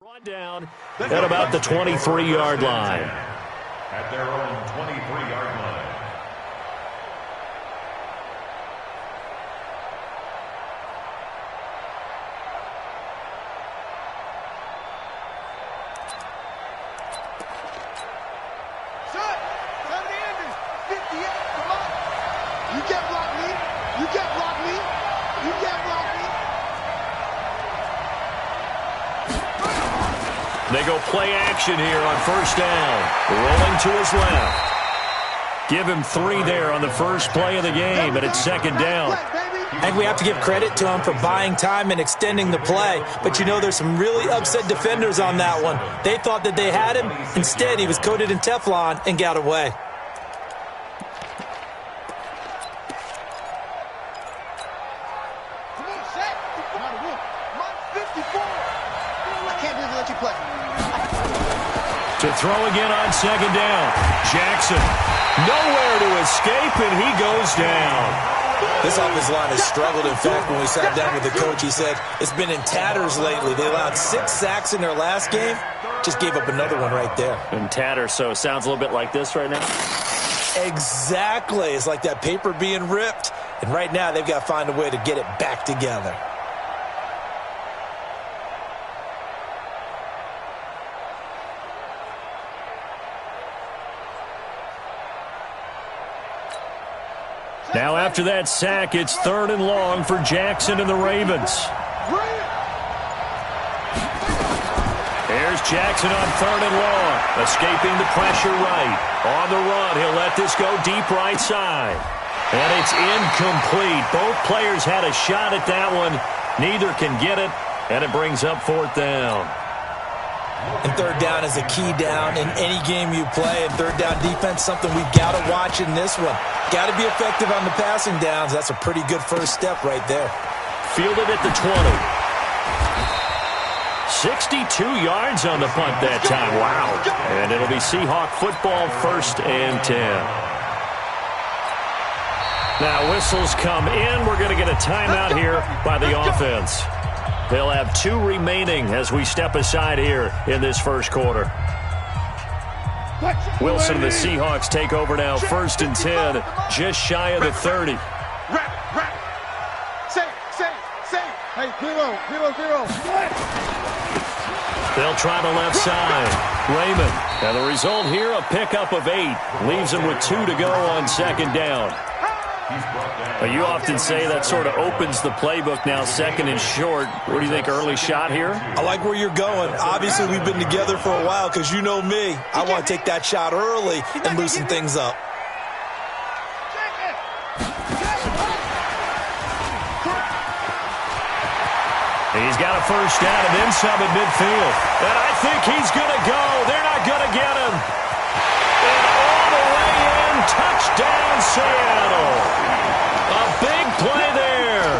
Brought down at about the 23-yard line. At their own 23-yard line. They go play action here on first down. Rolling to his left. Give him 3 there on the first play of the game, and it's second down. I think we have to give credit to him for buying time and extending the play. But, you know, there's some really upset defenders on that one. They thought that they had him. Instead, he was coated in Teflon and got away. To throw again on second down. Jackson, nowhere to escape, and he goes down. This offensive line has struggled. In fact, when we sat down with the coach, he said it's been in tatters lately. They allowed 6 sacks in their last game. Just gave up another one right there. In tatters, so it sounds a little bit like this right now? Exactly. It's like that paper being ripped. And right now, they've got to find a way to get it back together. Now after that sack, it's 3rd and long for Jackson and the Ravens. Here's Jackson on 3rd and long, escaping the pressure right. On the run, he'll let this go deep right side. And it's incomplete. Both players had a shot at that one. Neither can get it, and it brings up 4th down. And 3rd down is a key down in any game you play. And 3rd down defense, something we've got to watch in this one. Got to be effective on the passing downs. That's a pretty good first step right there. Fielded at the 20. 62 yards on the punt that time. Wow. And it'll be Seahawk football, 1st and 10. Now whistles come in. We're going to get a timeout here by the offense. They'll have 2 remaining as we step aside here in this first quarter. Wilson and the Seahawks take over now, 1st and 10, just shy of the 30. Hey, zero. They'll try the left side. Raymond. And the result here, a pickup of 8. Leaves them with 2 to go on 2nd down. You often say that sort of opens the playbook now, 2nd and short. What do you think, early shot here? I like where you're going. Obviously, we've been together for a while because you know me. I want to take that shot early and loosen things up. He's got a first down and then some at midfield. And I think he's going to go. They're not going to get him. And all the way in, touchdown Seattle. A big play there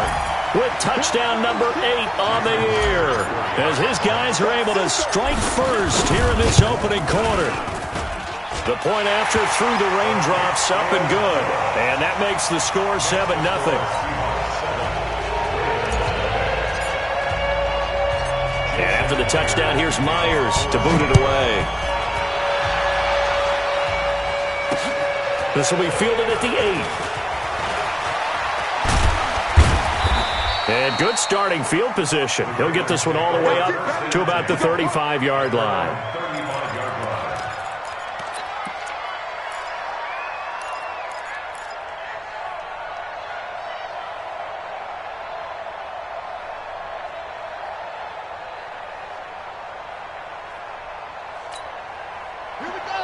with touchdown number 8 on the year as his guys are able to strike first here in this opening quarter. The point after through the raindrops, up and good. And that makes the score 7-0. And after the touchdown, here's Myers to boot it away. This will be fielded at the 8. And good starting field position. He'll get this one all the way up to about the 35-yard line.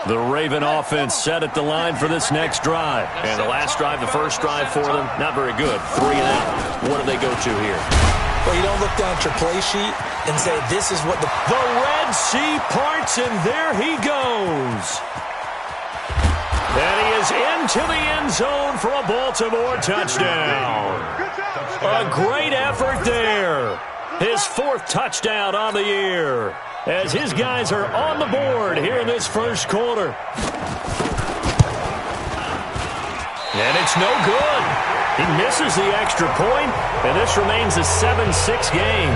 The Raven offense set at the line for this next drive. And the last drive, the first drive for them, not very good. 3 and out. What do they go to here? Well, you don't look down at your play sheet and say, this is what the Red Sea parts, and there he goes. And he is into the end zone for a Baltimore touchdown. A great effort there. His 4th touchdown on the year, as his guys are on the board here in this first quarter. And it's no good. He misses the extra point, and this remains a 7-6 game.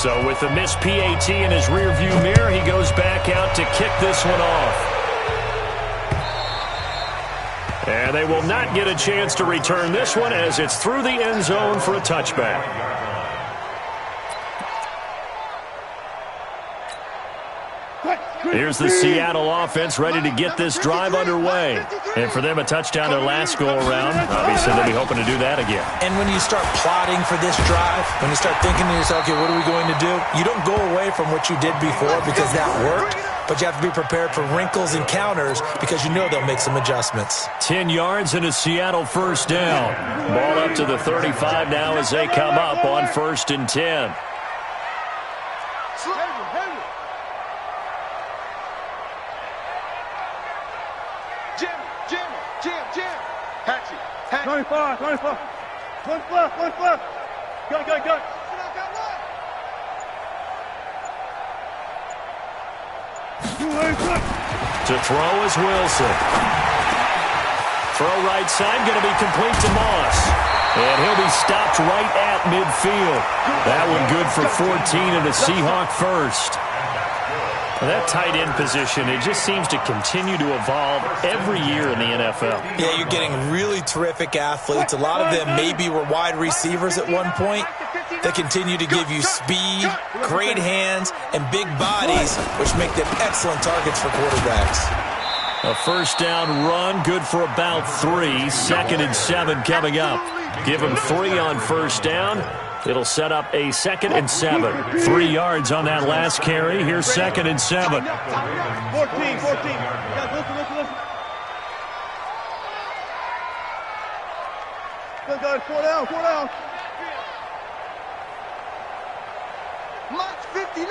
So with the missed PAT in his rearview mirror, he goes back out to kick this one off. And they will not get a chance to return this one as it's through the end zone for a touchback. Here's the Seattle offense ready to get this drive underway. And for them, a touchdown their last go-around. Obviously, they'll be hoping to do that again. And when you start plotting for this drive, when you start thinking to yourself, okay, what are we going to do? You don't go away from what you did before because that worked. But you have to be prepared for wrinkles and counters because you know they'll make some adjustments. 10 yards and a Seattle first down. Ball up to the 35 now as they come up on 1st and 10. Jim. Hatchet. 25. One left. Go. To throw is Wilson. Throw right side, going to be complete to Moss. And he'll be stopped right at midfield. That one good for 14 and a Seahawk first. That tight end position, it just seems to continue to evolve every year in the NFL. Yeah, you're getting really terrific athletes. A lot of them maybe were wide receivers at one point. They continue to give you speed, great hands, and big bodies, which make them excellent targets for quarterbacks. A first down run, good for about 3. 2nd and 7 coming up. Give them 3 on first down. It'll set up a 2nd and 7. 3 yards on that last carry. Here's 2nd and 7. 14. Listen. Good, guys. 4 down. March 59.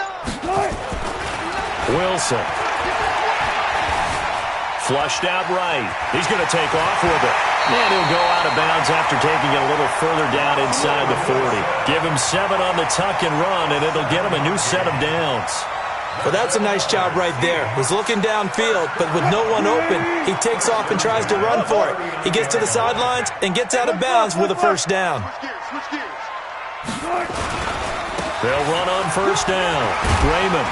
Wilson. Flushed out right. He's going to take off with it. And he'll go out of bounds after taking it a little further down inside the 40. Give him 7 on the tuck and run, and it'll get him a new set of downs. Well, that's a nice job right there. He's looking downfield, but with no one open, he takes off and tries to run for it. He gets to the sidelines and gets out of bounds with a first down. They'll run on first down. Raymond.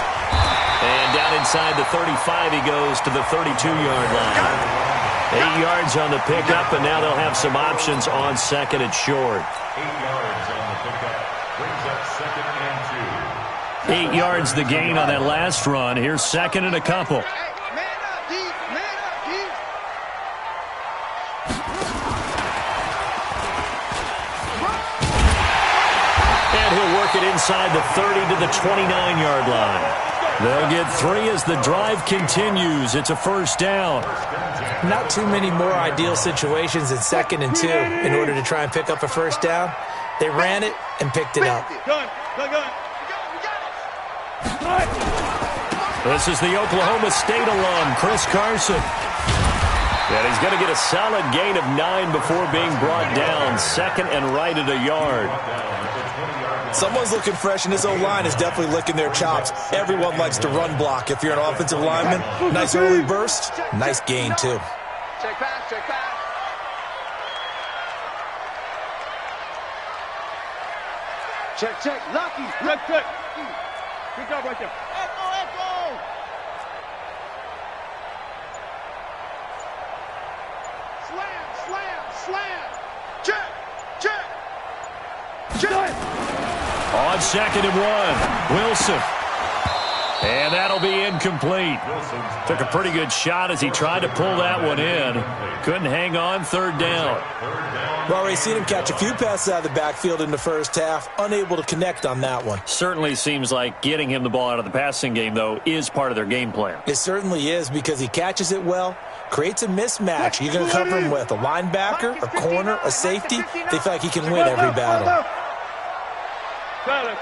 And down inside the 35, he goes to the 32-yard line. 8 yards on the pickup, and now they'll have some options on 2nd and short. 8 yards on the pickup. Brings up 2nd and 2. 8 yards the gain on that last run. Here's 2nd and a couple. And he'll work it inside the 30 to the 29-yard line. They'll get 3 as the drive continues. It's a first down. Not too many more ideal situations in 2nd and 2 in order to try and pick up a first down. They ran it and picked it up. Go. This is the Oklahoma State alum, Chris Carson. And he's going to get a solid gain of 9 before being brought down. 2nd and right at a yard. Someone's looking fresh, and this O-line is definitely licking their chops. Everyone likes to run block. If you're an offensive lineman, nice early burst, nice gain, too. Check pass. Check. Lucky. Check. Good job right there. Echo. Slam. Check. On 2nd and 1, Wilson. And that'll be incomplete. Took a pretty good shot as he tried to pull that one in. Couldn't hang on, 3rd down. Well, we've seen him catch a few passes out of the backfield in the first half, unable to connect on that one. Certainly seems like getting him the ball out of the passing game, though, is part of their game plan. It certainly is because he catches it well, creates a mismatch. You're going to cover him with a linebacker, a corner, a safety. They feel like he can win every battle. Got it.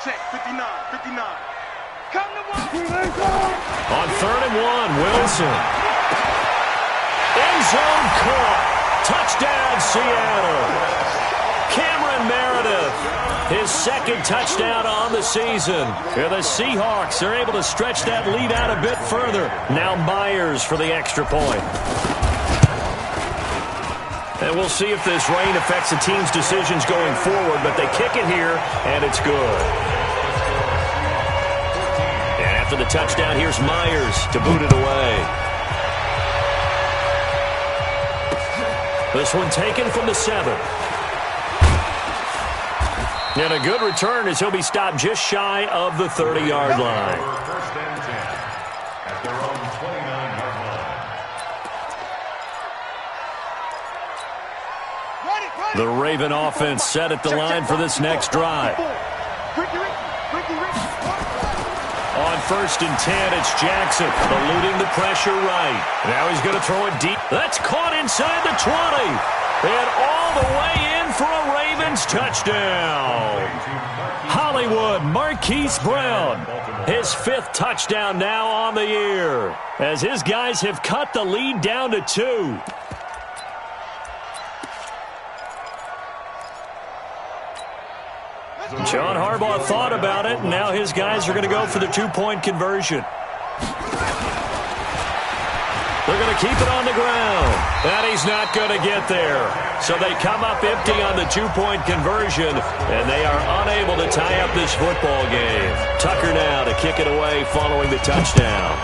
Check. 59. Come to one. On 3rd and 1, Wilson. End zone caught. Touchdown, Seattle. Cameron Meredith, his 2nd touchdown on the season. Here the Seahawks are able to stretch that lead out a bit further. Now Myers for the extra point. And we'll see if this rain affects the team's decisions going forward, but they kick it here, and it's good. And after the touchdown, here's Myers to boot it away. This one taken from the 7. And a good return as he'll be stopped just shy of the 30-yard line. First and 10 at their own 29-yard line. The Raven offense set at the line for this next drive. On first and 10, it's Jackson eluding the pressure right. Now he's going to throw it deep. That's caught inside the 20. And all the way in for a Ravens touchdown. Hollywood Marquise Brown, his 5th touchdown now on the year, as his guys have cut the lead down to 2. John Harbaugh thought about it, and now his guys are going to go for the 2-point conversion. They're going to keep it on the ground. And he's not going to get there. So they come up empty on the 2-point conversion, and they are unable to tie up this football game. Tucker now to kick it away following the touchdown.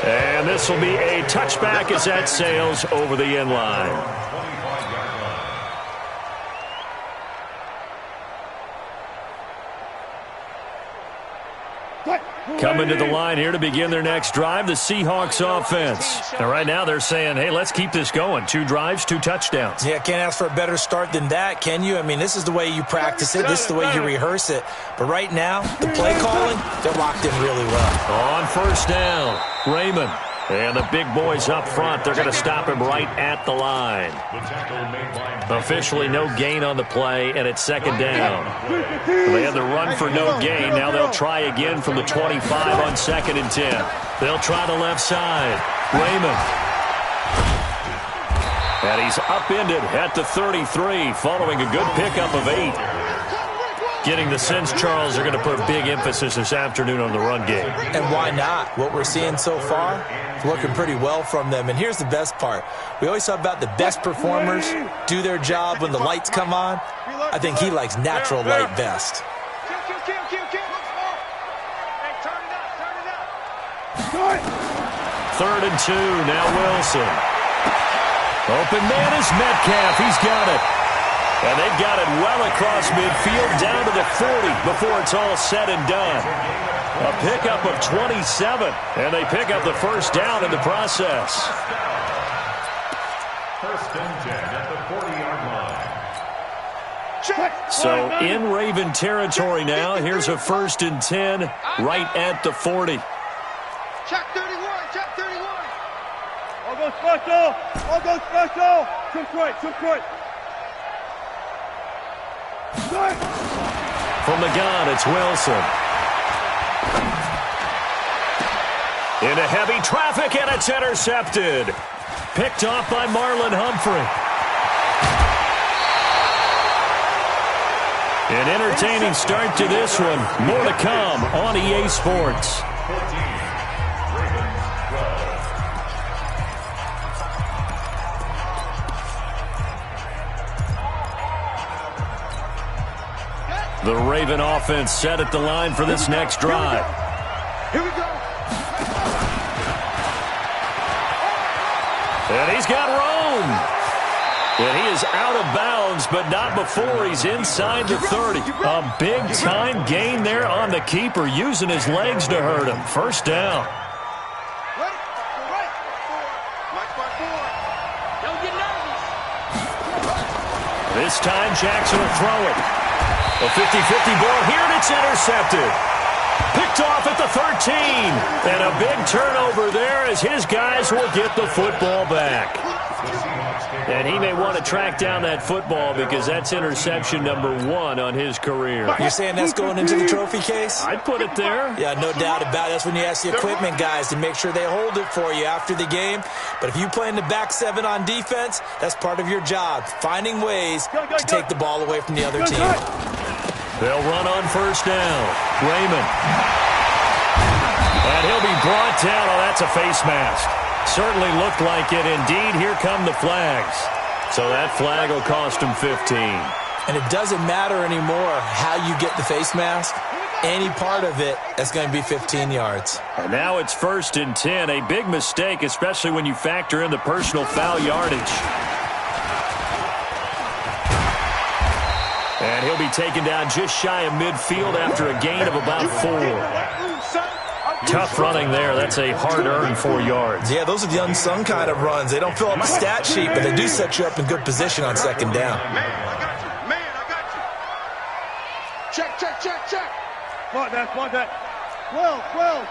And this will be a touchback as that sails over the end line. Coming to the line here to begin their next drive, the Seahawks offense. And right now they're saying, hey, let's keep this going. 2 drives, 2 touchdowns. Yeah, can't ask for a better start than that, can you? I mean, this is the way you practice it. This is the way you rehearse it. But right now, the play calling, they're locked in really well. On first down, Raymond. And the big boys up front, they're going to stop him right at the line. Officially no gain on the play, and it's second down. They had the run for no gain. Now they'll try again from the 25 on second and 10. They'll try the left side. Raymond. And he's upended at the 33, following a good pickup of 8. Getting the sense, Charles, are going to put a big emphasis this afternoon on the run game. And why not? What we're seeing so far is working pretty well from them. And here's the best part. We always talk about the best performers do their job when the lights come on. I think he likes natural light best. Third and 2, now Wilson. Open man is Metcalf. He's got it. And they've got it well across midfield down to the 40 before it's all said and done. A pickup of 27, and they pick up the first down in the process. First and 10 at the 40-yard line. So in Raven territory now, here's a first and 10 right at the 40. Check 31, check 31. I'll go special, I'll go special. Too quick. From the gun, it's Wilson. Into heavy traffic, and it's intercepted. Picked off by Marlon Humphrey. An entertaining start to this one. More to come on EA Sports. 14, Ravens 12. The Raven offense set at the line for this next drive. Here we go. And he's got Rome. And he is out of bounds, but not before he's inside the 30. A big-time gain there on the keeper, using his legs to hurt him. First down. This time, Jackson will throw it. A 50-50 ball here, and it's intercepted. Picked off at the 13. And a big turnover there as his guys will get the football back. And he may want to track down that football because that's interception number 1 on his career. You're saying that's going into the trophy case? I'd put it there. Yeah, no doubt about it. That's when you ask the equipment guys to make sure they hold it for you after the game. But if you play in the back 7 on defense, that's part of your job, finding ways to take the ball away from the other team. They'll run on first down. Raymond. And He'll be brought down. Oh, that's a face mask. Certainly looked like it. Indeed, here come the flags. So that flag will cost him 15. And it doesn't matter anymore how you get the face mask. Any part of it, that's going to be 15 yards. And now it's 1st and 10. A big mistake, especially when you factor in the personal foul yardage. And he'll be taken down just shy of midfield after a gain of about 4. Tough running there. That's a hard-earned 4 yards. Yeah, those are the unsung kind of runs. They don't fill up the stat sheet, but they do set you up in good position on 2nd down. Man, I got you. Check. Spot that. 12.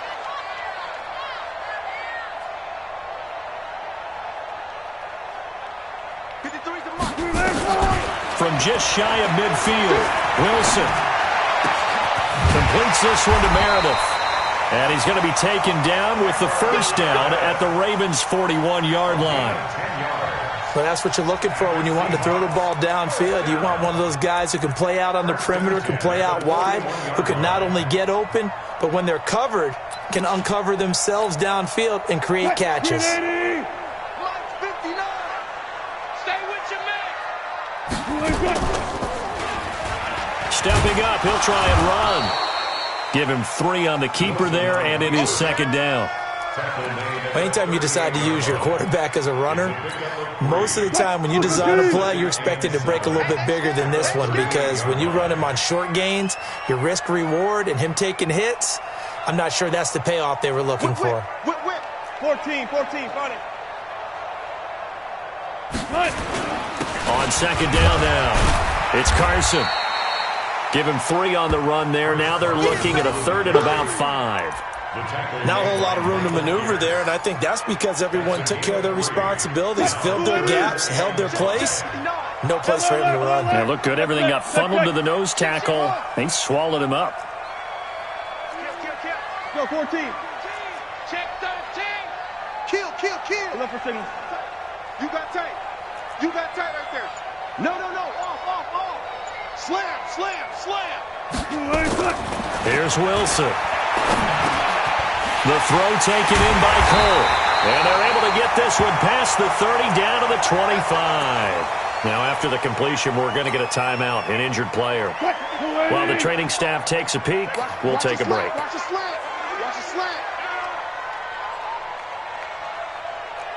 From just shy of midfield, Wilson completes this one to Meredith. And he's going to be taken down with the 1st down at the Ravens' 41-yard line. Well, that's what you're looking for when you want to throw the ball downfield. You want one of those guys who can play out on the perimeter, can play out wide, who can not only get open, but when they're covered, can uncover themselves downfield and create catches. Stepping up, he'll try and run. Give him 3 on the keeper there, and it is 2nd down. Anytime you decide to use your quarterback as a runner, most of the time when you design a play, you're expected to break a little bit bigger than this one, because when you run him on short gains, your risk-reward and him taking hits, I'm not sure that's the payoff they were looking for. 14, find it. On 2nd down now, it's Carson. Give him 3 on the run there. Now they're looking at a 3rd and about 5. Not a whole lot of room to maneuver there, and I think that's because everyone took care of their responsibilities, filled their gaps, held their place. No place for him to run. Yeah, looked good. Everything got funneled to the nose tackle. They swallowed him up. Go, 14. Check 13. Kill. Look for signal. You got tight right there. No. Off. Slam. Here's Wilson. The throw taken in by Cole. And they're able to get this one past the 30 down to the 25. Now after the completion, we're going to get a timeout, an injured player. While the training staff takes a peek, we'll take a break. Watch the slant.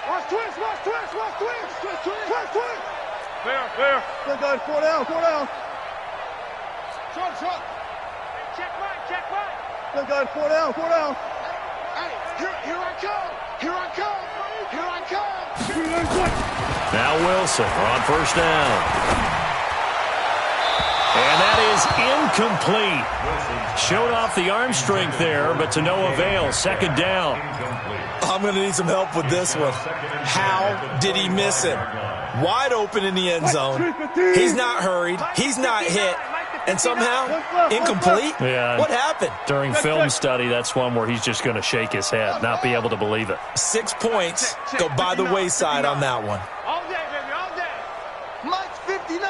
Watch twist. Fair. Good guys, 4 down. Short. Check right. Good guys, 4 down. Hey, here I come. Now Wilson on 1st down. And that is incomplete. Showed off the arm strength there, but to no avail. 2nd down. I'm going to need some help with this one. How did he miss him? Wide open in the end zone. He's not hurried. He's not hit. And somehow, incomplete? Yeah. What happened? During film study, that's one where he's just going to shake his head, not be able to believe it. 6 points go by the wayside on that one. All day, baby, all day. Mike's 59.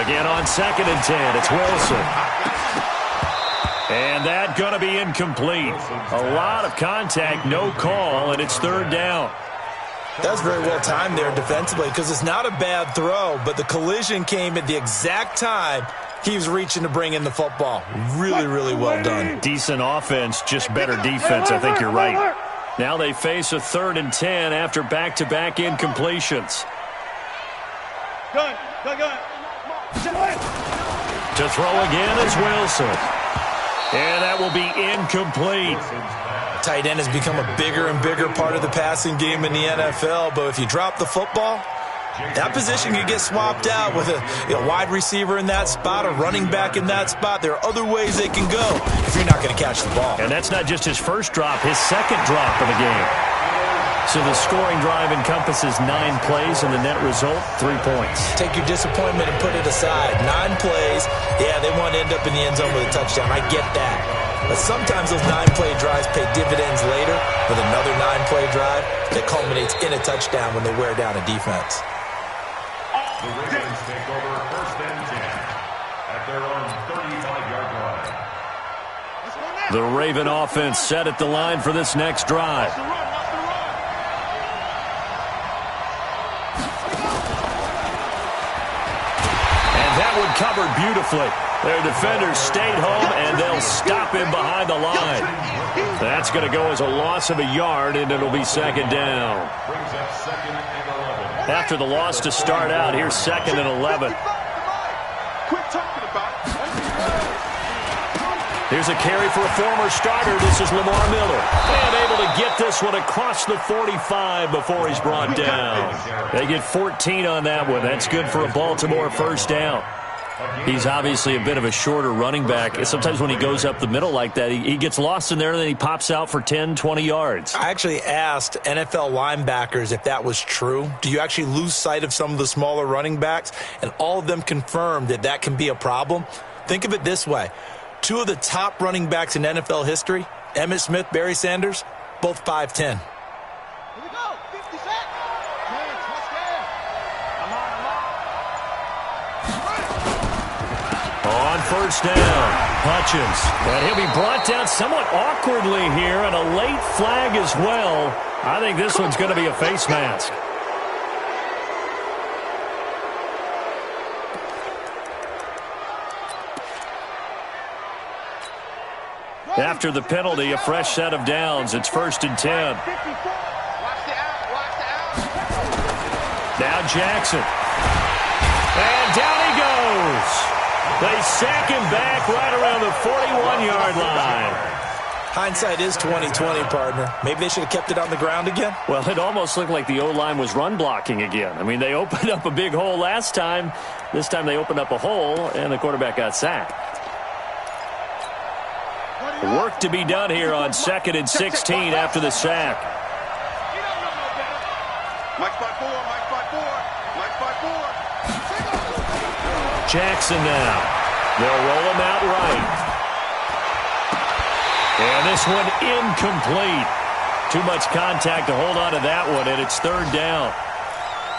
Again on 2nd and 10, it's Wilson. And that going to be incomplete. A lot of contact, no call, and it's 3rd down. That's very well timed there defensively, because it's not a bad throw, but the collision came at the exact time he was reaching to bring in the football. Really well done. Decent offense, just better defense. I think you're right. Now they face a 3rd and 10 after back-to-back incompletions. Gun. To throw again is Wilson. And that will be incomplete. Tight end has become a bigger and bigger part of the passing game in the NFL, but if you drop the football, that position can get swapped out with a wide receiver in that spot, a running back in that spot. There are other ways they can go if you're not going to catch the ball. And that's not just his first drop, his 2nd drop of the game. So the scoring drive encompasses 9 plays, and the net result, 3 points. Take your disappointment and put it aside. 9 plays, yeah, they want to end up in the end zone with a touchdown. I get that. But sometimes those 9-play drives pay dividends later with another 9-play drive that culminates in a touchdown when they wear down a defense. The Ravens take over 1st and 10 at their own 35-yard line. Let's go now. The Raven offense set at the line for this next drive. And that one covered beautifully. Their defenders stayed home, and they'll stop him behind the line. That's going to go as a loss of a yard, and it'll be second down. After the loss to start out, here's 2nd and 11. Here's a carry for a former starter. This is Lamar Miller. And able to get this one across the 45 before he's brought down. They get 14 on that one. That's good for a Baltimore first down. He's obviously a bit of a shorter running back. Sometimes when he goes up the middle like that, he gets lost in there, and then he pops out for 10, 20 yards. I actually asked NFL linebackers if that was true. Do you actually lose sight of some of the smaller running backs? And all of them confirmed that that can be a problem. Think of it this way. 2 of the top running backs in NFL history, Emmitt Smith, Barry Sanders, both 5'10". Here we go. 50 seconds. On first down, Hutchins. And he'll be brought down somewhat awkwardly here, and a late flag as well. I think this one's going to be a face mask. After the penalty, a fresh set of downs. It's 1st and 10. Now Jackson. And down he goes. They sack him back right around the 41-yard line. Hindsight is 20/20, partner. Maybe they should have kept it on the ground again. Well, it almost looked like the O-line was run blocking again. I mean, they opened up a big hole last time. This time they opened up a hole, and the quarterback got sacked. Work to be done here on 2nd and 16 after the sack. Jackson now. They'll roll him out right. And this one incomplete. Too much contact to hold on to that one, and it's 3rd down.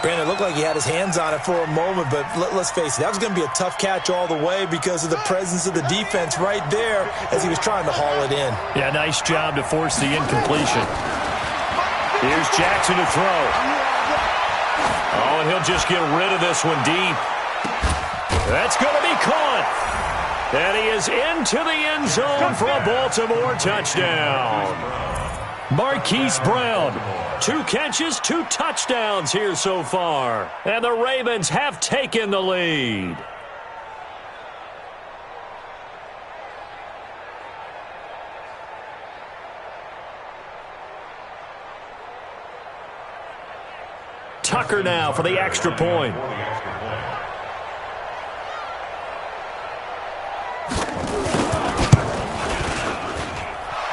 Brandon, it looked like he had his hands on it for a moment, but let's face it, that was going to be a tough catch all the way because of the presence of the defense right there as he was trying to haul it in. Yeah, nice job to force the incompletion. Here's Jackson to throw. Oh, and he'll just get rid of this one deep. That's going to be caught. And he is into the end zone for a Baltimore touchdown. Marquise Brown. 2 catches, 2 touchdowns here so far. And the Ravens have taken the lead. Tucker now for the extra point.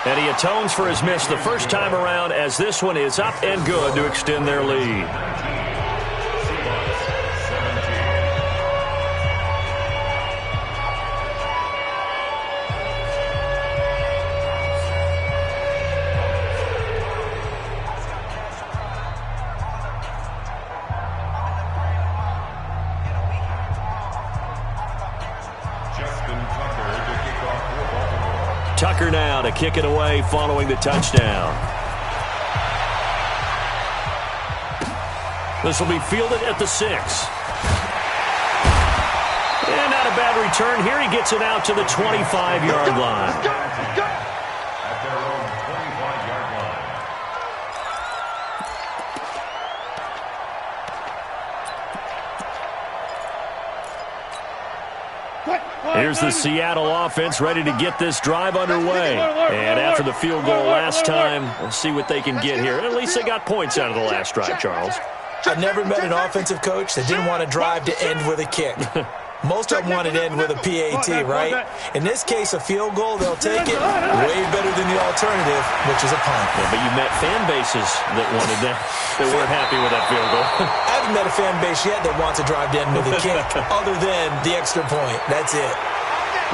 And he atones for his miss the first time around as this one is up and good to extend their lead. Tucker now to kick it away following the touchdown. This will be fielded at the 6. And not a bad return here. He gets it out to the 25-yard line. At their own 25-yard line. Here's the Seattle offense ready to get this drive underway. And after the field goal last time, we'll see what they can get here. At least they got points out of the last drive, Charles. I never met an offensive coach that didn't want to drive to end with a kick. Most of them want to end with a PAT, right? In this case, a field goal, they'll take it way better than the alternative, which is a punt. Yeah, but you met fan bases that wanted that, that weren't happy with that field goal. I haven't met a fan base yet that wants to drive to end with a kick, other than the extra point. That's it.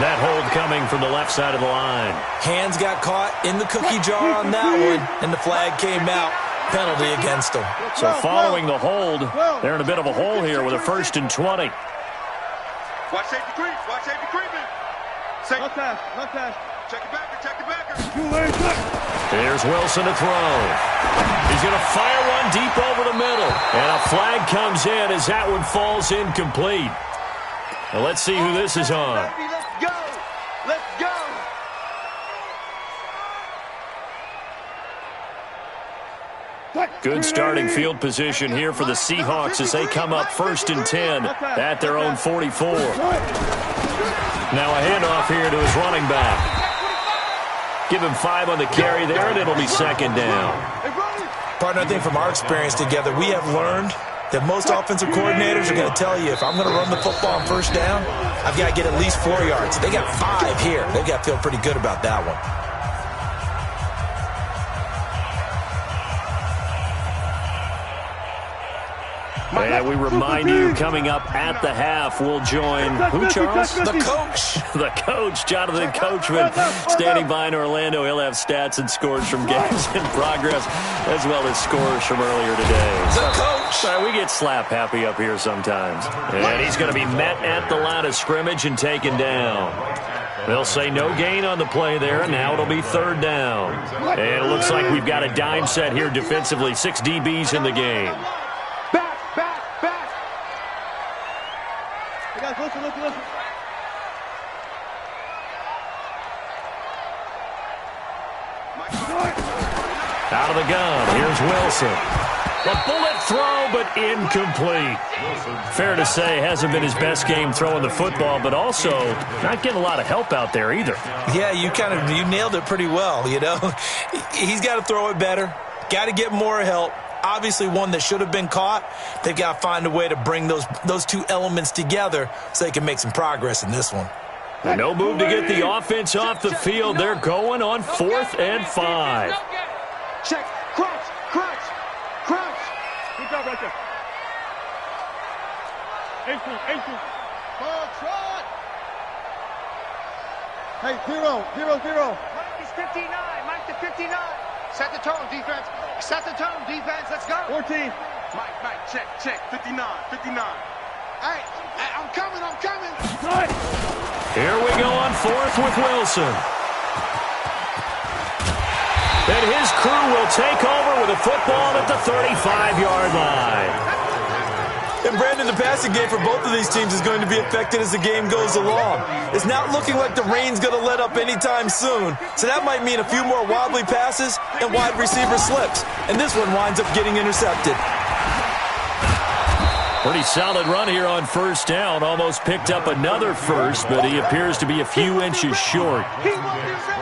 That hold coming from the left side of the line. Hands got caught in the cookie jar on that one, and the flag came out. Penalty against them. So following the hold, they're in a bit of a hole here with a 1st and 20. Watch safety creep. Watch safety creeping. No task. Here's Wilson to throw. He's going to fire one deep over the middle. And a flag comes in as that one falls incomplete. Now let's see who this is on. Let's go. Let's go. Good starting field position here for the Seahawks as they come up 1st and 10 at their own 44. Now a handoff here to his running back. Give him 5 on the carry there, and it'll be 2nd down. Partner, I think from our experience together, we have learned that most offensive coordinators are going to tell you, if I'm going to run the football on 1st down, I've got to get at least 4 yards. They got 5 here. They've got to feel pretty good about that one. And we remind you, coming up at the half, we'll join, who, Charles? The coach. The coach, Jonathan Coachman, standing by in Orlando. He'll have stats and scores from games in progress, as well as scores from earlier today. The coach. Sorry, we get slap happy up here sometimes. And he's going to be met at the line of scrimmage and taken down. They'll say no gain on the play there, and now it'll be 3rd down. And it looks like we've got a dime set here defensively. 6 DBs in the game. Listen. Out of the gun, here's Wilson. A bullet throw, but incomplete. Fair to say, hasn't been his best game throwing the football, but also not getting a lot of help out there either. Yeah, you nailed it pretty well, you know. He's got to throw it better. Got to get more help. Obviously one that should have been caught. They've got to find a way to bring those two elements together so they can make some progress in this one. No move to get the offense off the field. They're going on 4th and 5. Check. Crouch. Good job right there. Ankle. Ball trot. Hey, 0. Mike is 59. Mike to 59. Set the tone, defense. Let's go. 14. Mike, check. 59. Hey, I'm coming. Right. Here we go on 4th with Wilson. And his crew will take over with a football at the 35-yard line. And Brandon, the passing game for both of these teams is going to be affected as the game goes along. It's not looking like the rain's going to let up anytime soon. So that might mean a few more wobbly passes and wide receiver slips. And this one winds up getting intercepted. Pretty solid run here on 1st down. Almost picked up another first, but he appears to be a few inches short.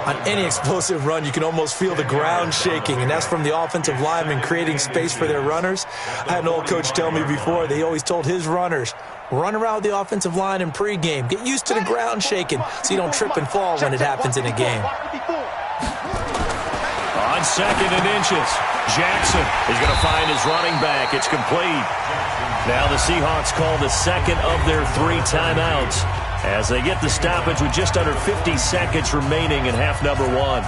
On any explosive run, you can almost feel the ground shaking, and that's from the offensive linemen creating space for their runners. I had an old coach tell me before, they always told his runners, run around the offensive line in pregame. Get used to the ground shaking so you don't trip and fall when it happens in a game. On 2nd and inches, Jackson is going to find his running back. It's complete. Now the Seahawks call the 2nd of their 3 timeouts as they get the stoppage with just under 50 seconds remaining in half number 1.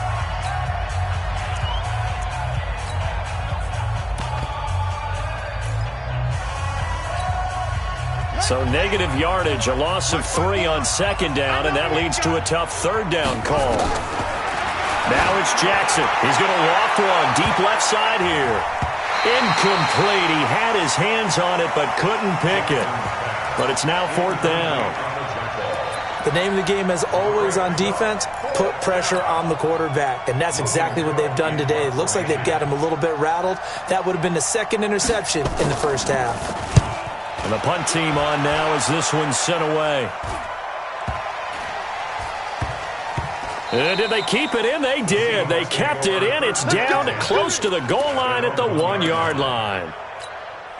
So negative yardage, a loss of 3 on 2nd down, and that leads to a tough 3rd down call. Now it's Jackson. He's going to walk one deep left side here. Incomplete. He had his hands on it but couldn't pick it. But it's now 4th down. The name of the game, as always on defense, put pressure on the quarterback. And that's exactly what they've done today. It looks like they've got him a little bit rattled. That would have been the 2nd interception in the 1st half. And the punt team on now as this one's sent away. And did they keep it in? They did. They kept it in. It's down close to the goal line at the 1-yard line.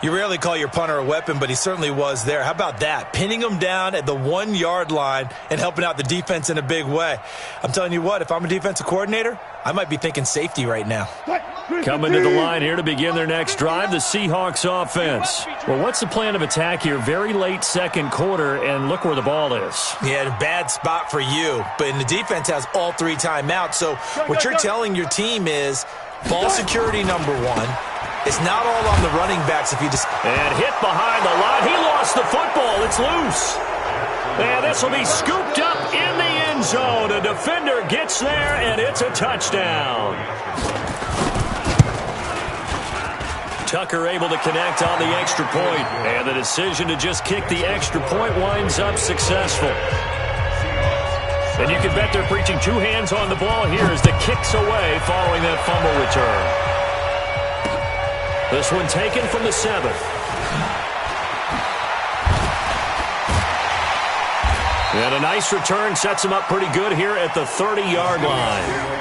You rarely call your punter a weapon, but he certainly was there. How about that? Pinning him down at the 1-yard line and helping out the defense in a big way. I'm telling you what, if I'm a defensive coordinator, I might be thinking safety right now. Coming to the line here to begin their next drive, the Seahawks offense. Well, what's the plan of attack here? Very late 2nd quarter, and look where the ball is. Yeah, a bad spot for you. But the defense has all 3 timeouts. So what you're telling your team is ball security number 1. It's not all on the running backs if you just... And hit behind the line. He lost the football. It's loose. And this will be scooped up in the end end zone. A defender gets there, and it's a touchdown. Tucker able to connect on the extra point, and the decision to just kick the extra point winds up successful. And you can bet they're preaching two hands on the ball here as the kick's away following that fumble return. This one taken from the 7th. And a nice return sets them up pretty good here at the 30-yard line.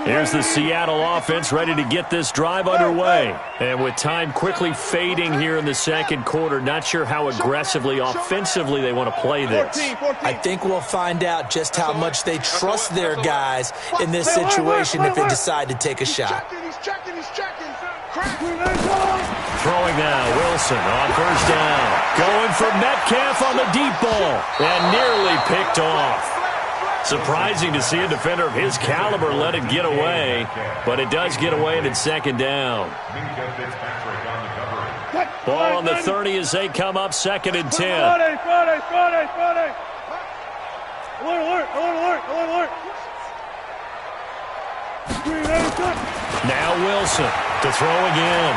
Here's the Seattle offense ready to get this drive underway. And with time quickly fading here in the second quarter, not sure how aggressively, offensively they want to play this. I think we'll find out just how much they trust their guys in this situation if they decide to take a shot. Throwing now, Wilson on first down. Going for Metcalf on the deep ball. And nearly picked off. Surprising to see a defender of his caliber let it get away, but it does get away and it's second down. Ball on the 30 as they come up 2nd and 10. Now Wilson to throw again.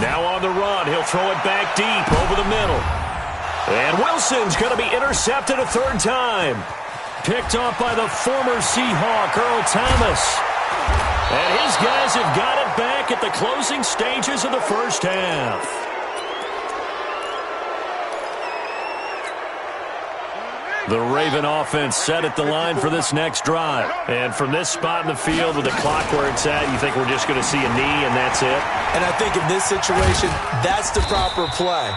Now on the run, he'll throw it back deep over the middle. And Wilson's going to be intercepted a 3rd time. Picked off by the former Seahawk, Earl Thomas. And his guys have got it back at the closing stages of the first half. The Raven offense set at the line for this next drive. And from this spot in the field with the clock where it's at, you think we're just going to see a knee and that's it? And I think in this situation, that's the proper play.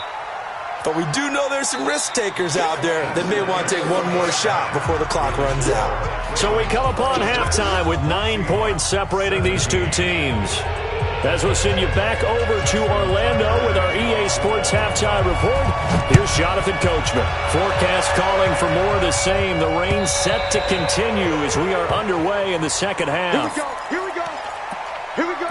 But we do know there's some risk takers out there that may want to take one more shot before the clock runs out. So we come upon halftime with 9 points separating these two teams. As we'll send you back over to Orlando with our EA Sports Halftime Report, here's Jonathan Coachman. Forecast calling for more of the same. The rain set to continue as we are underway in the second half. Here we go. Here we go.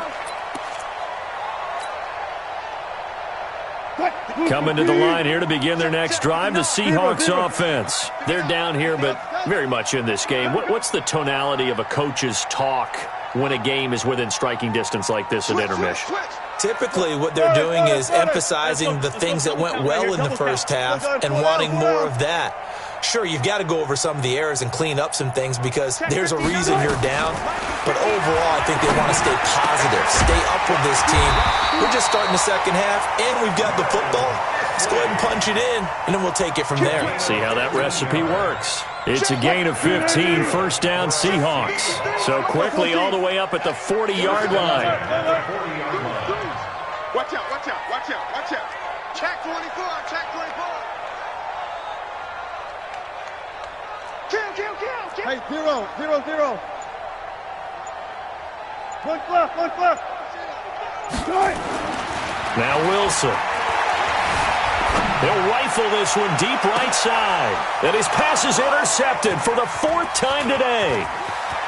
Coming to the line here to begin their next drive, the Seahawks offense. They're down here, but very much in this game. What's the tonality of a coach's talk when a game is within striking distance like this at intermission? Typically, what they're doing is emphasizing the things that went well in the first half and wanting more of that. Sure, you've got to go over some of the errors and clean up some things because there's a reason you're down. But overall, I think they want to stay positive, stay up with this team. We're just starting the second half, and we've got the football. Let's go ahead and punch it in, and then we'll take it from there. See how that recipe works. It's a gain of 15, first down Seahawks. So quickly all the way up at the 40-yard line. Watch out, watch out, watch out, watch out. Check 24, check 24. Kill. Hey, 0. Look left. Now Wilson. He'll rifle this one deep right side. And his pass is intercepted for the 4th time today.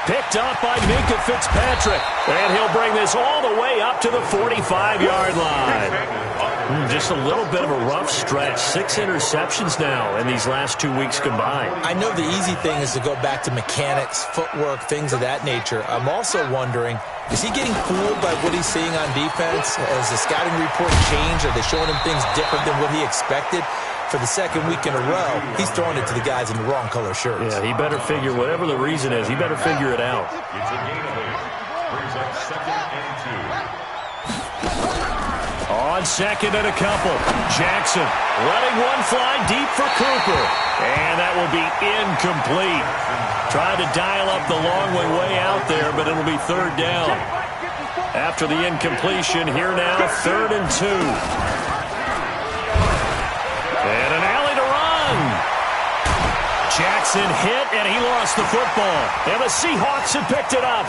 Picked up by Minkah Fitzpatrick. And he'll bring this all the way up to the 45-yard line. Just a little bit of a rough stretch. 6 interceptions now in these last 2 weeks combined. I know the easy thing is to go back to mechanics, footwork, things of that nature. I'm also wondering, is he getting fooled by what he's seeing on defense? Has the scouting report changed? Are they showing him things different than what he expected? For the second week in a row, he's throwing it to the guys in the wrong color shirts. Yeah, he better figure, whatever the reason is, he better figure it out. It's a gain of 8. Brings up 2nd and 2. On 2nd and a couple, Jackson letting one fly deep for Cooper. And that will be incomplete. Trying to dial up the long way out there, but it'll be 3rd down. After the incompletion, here now, 3rd and 2. And an alley to run. Jackson hit, and he lost the football. And the Seahawks have picked it up.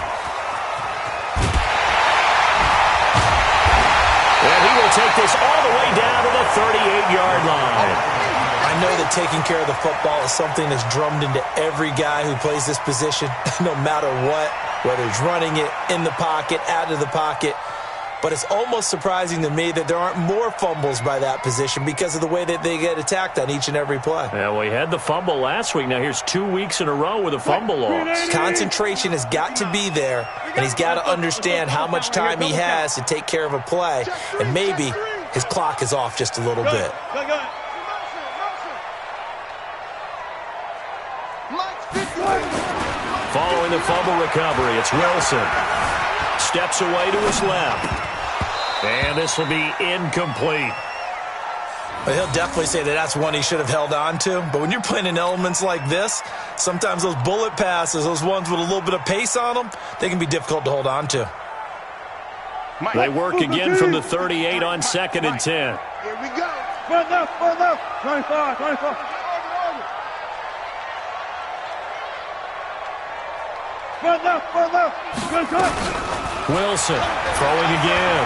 And he will take this all the way down to the 38-yard line. I know that taking care of the football is something that's drummed into every guy who plays this position, no matter what, whether it's running it, in the pocket, out of the pocket. but it's almost surprising to me that there aren't more fumbles by that position because of the way that they get attacked on each and every play. Yeah, well, he had the fumble last week. Now here's 2 weeks in a row with a fumble loss. Concentration has got to be there, and he's got to understand how much time he has to take care of a play, and maybe his clock is off just a little bit. Following the fumble recovery, it's Wilson. Steps away to his left. And this will be incomplete. But he'll definitely say that that's one he should have held on to. But when you're playing in elements like this, sometimes those bullet passes, those ones with a little bit of pace on them, they can be difficult to hold on to. They work again from the 38 on 2nd and 10. Here we go. Run left. 25. Run left. Good. Wilson throwing again.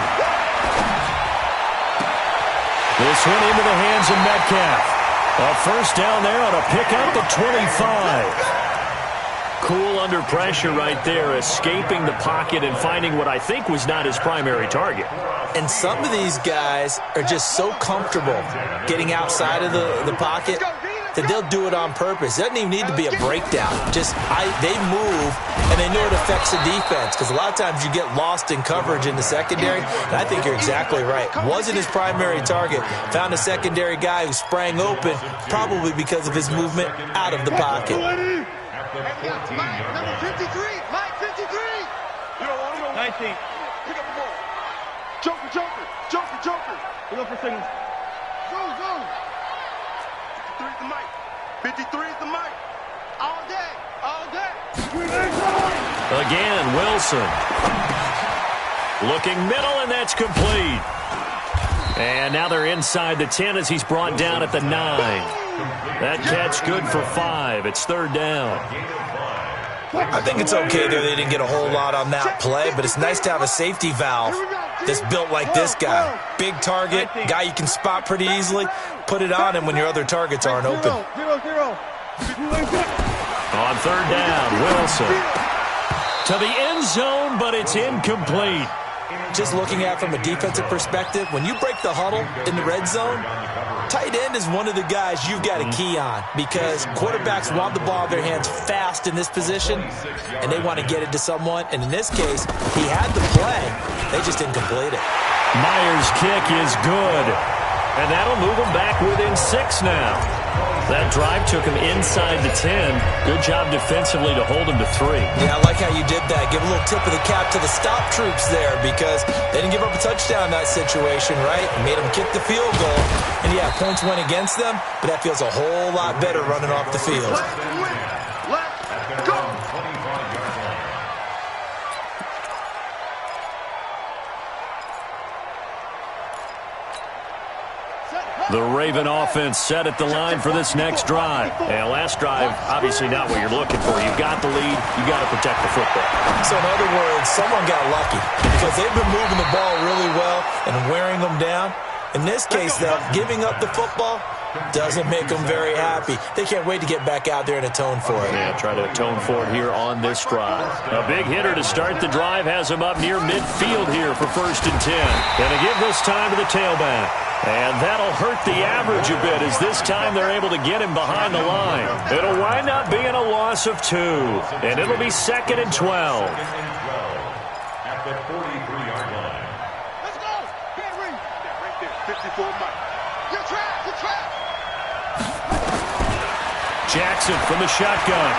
This one into the hands of Metcalf. A first down there on a pickup at 25. Cool under pressure right there, escaping the pocket and finding what I think was not his primary target. And some of these guys are just so comfortable getting outside of the pocket that they'll do it on purpose. It doesn't even need to be a breakdown. They move, and they know it affects the defense because a lot of times you get lost in coverage in the secondary, and I think you're exactly right. Wasn't his primary target. Found a secondary guy who sprang open, probably because of his movement out of the pocket. Number 53. Mike 53. You don't want him. 19. Pick up the ball. Joker. We're looking for signals. Go. 53 is the mic. 53 is the mic. All day. Again, Wilson. Looking middle, and that's complete. And now they're inside the 10 as he's brought down at the 9. That catch good for 5. It's 3rd down. I think it's okay that they didn't get a whole lot on that play, but it's nice to have a safety valve that's built like this guy. Big target, guy you can spot pretty easily. Put it on him when your other targets aren't open. 0. On 3rd down, Wilson. To the end zone, but it's incomplete. Just looking at it from a defensive perspective, when you break the huddle in the red zone, tight end is one of the guys you've got to key on because quarterbacks want the ball in their hands fast in this position, and they want to get it to someone. And in this case, he had the play. They just didn't complete it. Myers' kick is good, and that'll move him back within 6 now. That drive took him inside the 10. Good job defensively to hold him to 3. Yeah, I like how you did that. Give a little tip of the cap to the stop troops there because they didn't give up a touchdown in that situation, right? Made them kick the field goal. And, yeah, points went against them, but that feels a whole lot better running off the field. Let's go. The Raven offense set at the line for this next drive. And last drive, obviously not what you're looking for. You've got the lead. You've got to protect the football. So in other words, someone got lucky because they've been moving the ball really well and wearing them down. In this case, though, giving up the football doesn't make them very happy. They can't wait to get back out there and atone for it. Yeah, try to atone for it here on this drive. A big hitter to start the drive has him up near midfield here for 1st and 10. Going to give this time to the tailback. And that'll hurt the average a bit as this time they're able to get him behind the line. It'll wind up being a loss of 2. And it'll be 2nd and 12. At the 43-yard line. Let's go. Can't reach. Right there. 54 Mike. You're trapped. Jackson from the shotgun.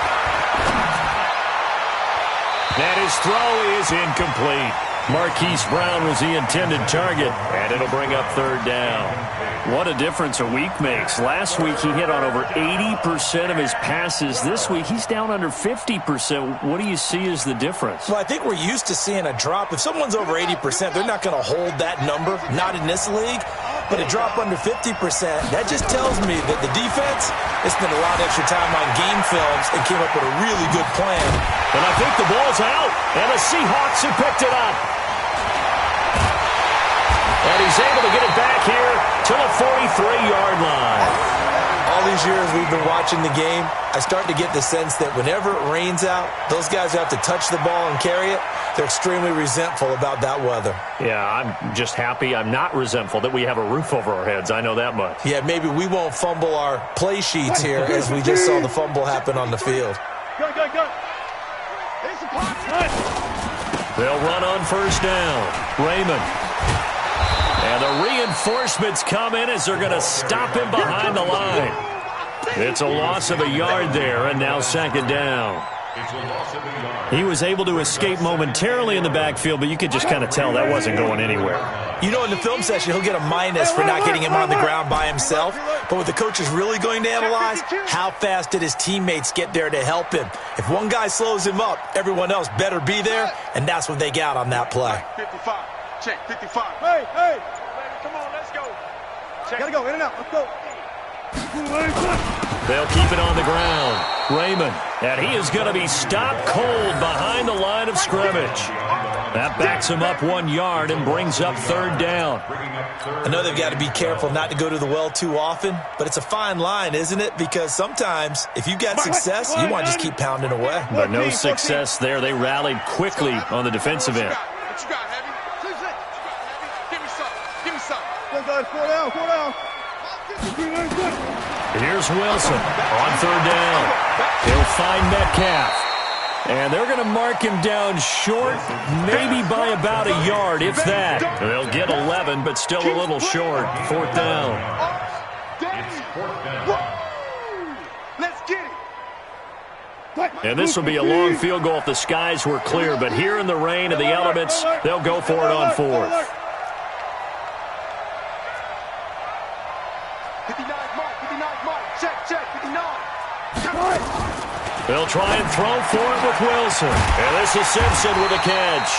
And his throw is incomplete. Marquise Brown was the intended target, and it'll bring up 3rd down. What a difference a week makes. Last week he hit on over 80% of his passes. This week he's down under 50%. What do you see as the difference? Well, I think we're used to seeing a drop. If someone's over 80%, they're not going to hold that number, not in this league. But a drop under 50%, that just tells me that the defense has spent a lot of extra time on game films and came up with a really good plan. And I think the ball's out, and the Seahawks have picked it up. And he's able to get it back here to the 43-yard line. All these these years we've been watching the game, I start to get the sense that whenever it rains out, those guys who have to touch the ball and carry it, they're extremely resentful about that weather. Yeah, I'm just happy I'm not resentful that we have a roof over our heads. I know that much. Yeah, maybe we won't fumble our play sheets here as we just saw the fumble happen on the field. Good. They'll run on first down. Raymond. And the reinforcements come in as they're going to stop him behind the line. It's a loss of a yard there, and now second down. He was able to escape momentarily in the backfield, but you could just kind of tell that wasn't going anywhere. You know, in the film session, he'll get a minus for not getting him on the ground by himself. But what the coach is really going to analyze, how fast did his teammates get there to help him? If one guy slows him up, everyone else better be there, and that's what they got on that play. 55. Check, 55. Hey. Come on, let's go. Check. Gotta go, in and out. Let's go. They'll keep it on the ground. Raymond, and he is going to be stopped cold behind the line of scrimmage. That backs him up 1 yard and brings up third down. I know they've got to be careful not to go to the well too often, but it's a fine line, isn't it? Because sometimes if you got success, you want to just keep pounding away. But no success there. They rallied quickly on the defensive end. What you got, Heavy? Give me some. Go, guys. Four down. Here's Wilson on third down. He'll find Metcalf. And they're going to mark him down short, maybe by about a yard, if that. They'll get 11, but still a little short. Fourth down. Let's get it. And this will be a long field goal if the skies were clear. But here in the rain of the elements, they'll go for it on fourth. 59 mark. Check, 59. They'll try and throw for it with Wilson. And this is Simpson with a catch.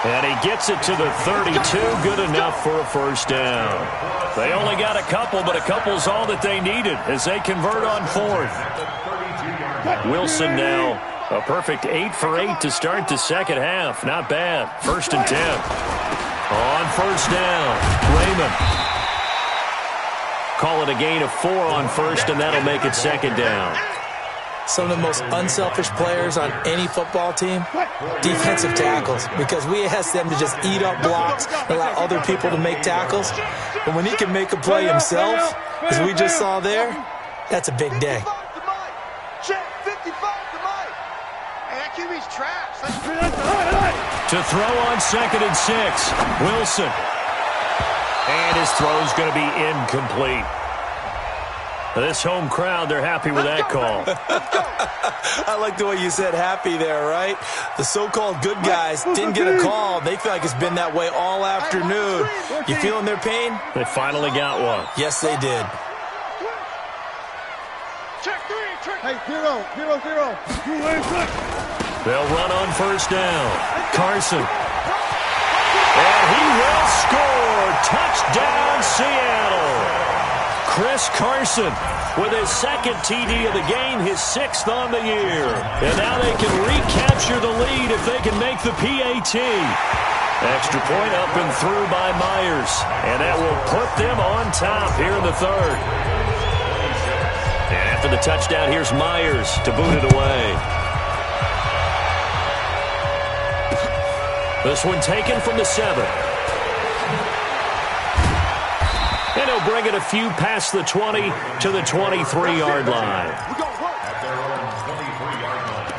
And he gets it to the 32. Good enough for a first down. They only got a couple, but a couple's all that they needed as they convert on fourth. Wilson now a perfect 8 for 8 to start the second half. Not bad. First and 10. On first down, Raymond. Call it a gain of 4 on first, and that'll make it second down. Some of the most unselfish players on any football team, defensive tackles, because we ask them to just eat up blocks and allow other people to make tackles. But when he can make a play himself, as we just saw there, that's a big day. Check, 55 to Mike. Hey, that QB's trash. To throw on second and 6, Wilson. And his throw's going to be incomplete. This home crowd, they're happy with that call. I like the way you said happy there, right? The so-called good guys didn't get a call. They feel like it's been that way all afternoon. You feeling their pain? They finally got one. Yes, they did. Check 3. Hey, 0. They'll run on first down. Carson. And he will score. Touchdown, Seattle. Chris Carson with his second TD of the game, his 6th on the year. And now they can recapture the lead if they can make the PAT. Extra point up and through by Myers. And that will put them on top here in the third. And after the touchdown, here's Myers to boot it away. This one taken from the 7. And he'll bring it a few past the 20 to the 23-yard line. At their own 23-yard line.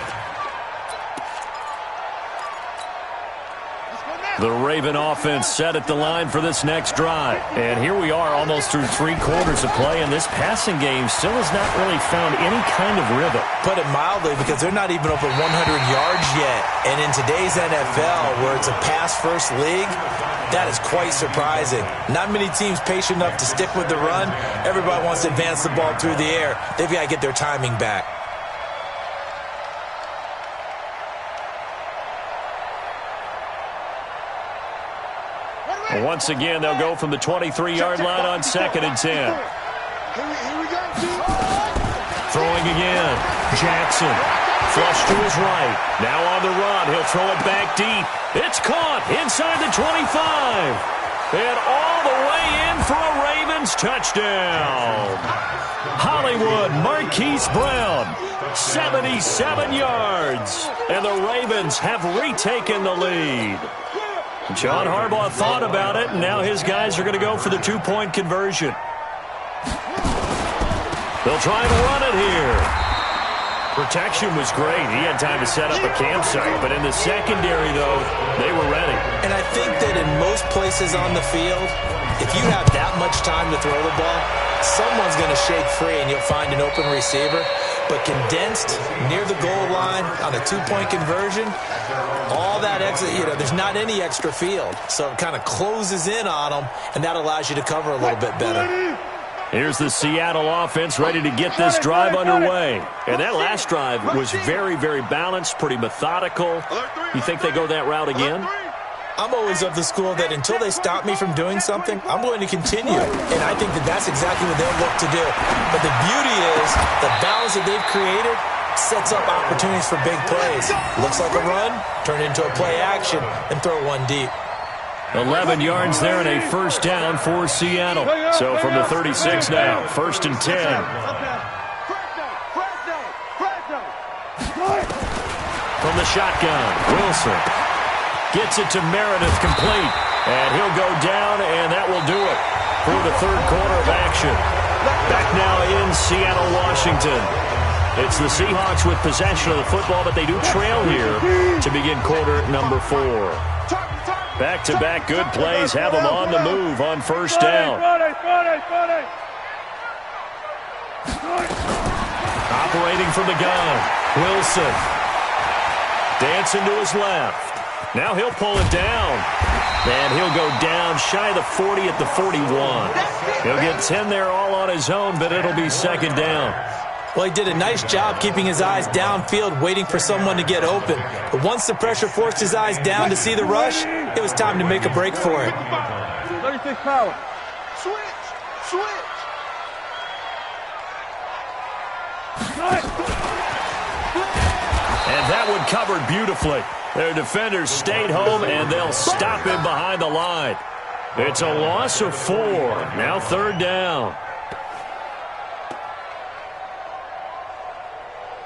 The Raven offense set at the line for this next drive. And here we are almost through 3 quarters of play, and this passing game still has not really found any kind of rhythm. Put it mildly, because they're not even over 100 yards yet. And in today's NFL, where it's a pass-first league, that is quite surprising. Not many teams patient enough to stick with the run. Everybody wants to advance the ball through the air. They've got to get their timing back. Once again, they'll go from the 23-yard line on second and 10. Here we go. Throwing again. Jackson. Flush to his right. Now on the run. He'll throw it back deep. It's caught inside the 25. And all the way in for a Raven Ravens touchdown. Hollywood Marquise Brown, 77 yards. And the Ravens have retaken the lead. John Harbaugh thought about it, and now his guys are going to go for the two-point conversion. They'll try and run it here. Protection was great. He had time to set up a campsite, but in the secondary, though, they were ready. And I think that in most places on the field, if you have that much time to throw the ball, someone's going to shake free and you'll find an open receiver. But condensed near the goal line on a two-point conversion, all that extra, there's not any extra field. So it kind of closes in on them, and that allows you to cover a little bit better. Here's the Seattle offense ready to get this drive underway. And that last drive was very, very balanced, pretty methodical. You think they go that route again? I'm always of the school that until they stop me from doing something, I'm going to continue. And I think that that's exactly what they'll look to do. But the beauty is the balance that they've created sets up opportunities for big plays. Looks like a run, turn into a play action, and throw one deep. 11 yards there and a first down for Seattle. So from the 36 now, 1st and 10. From the shotgun, Wilson gets it to Meredith, complete. And he'll go down, and that will do it for the third quarter of action. Back now in Seattle, Washington. It's the Seahawks with possession of the football, but they do trail here to begin quarter number 4. Back-to-back good plays have them on the move on first down. Operating from the gun, Wilson. Dancing to his left. Now he'll pull it down. And he'll go down shy of the 40 at the 41. He'll get 10 there all on his own, but it'll be second down. Well, he did a nice job keeping his eyes downfield, waiting for someone to get open. But once the pressure forced his eyes down to see the rush, it was time to make a break for it. 36 power. Switch. And that one covered beautifully. Their defenders stayed home, and they'll stop him behind the line. It's a loss of 4. Now third down.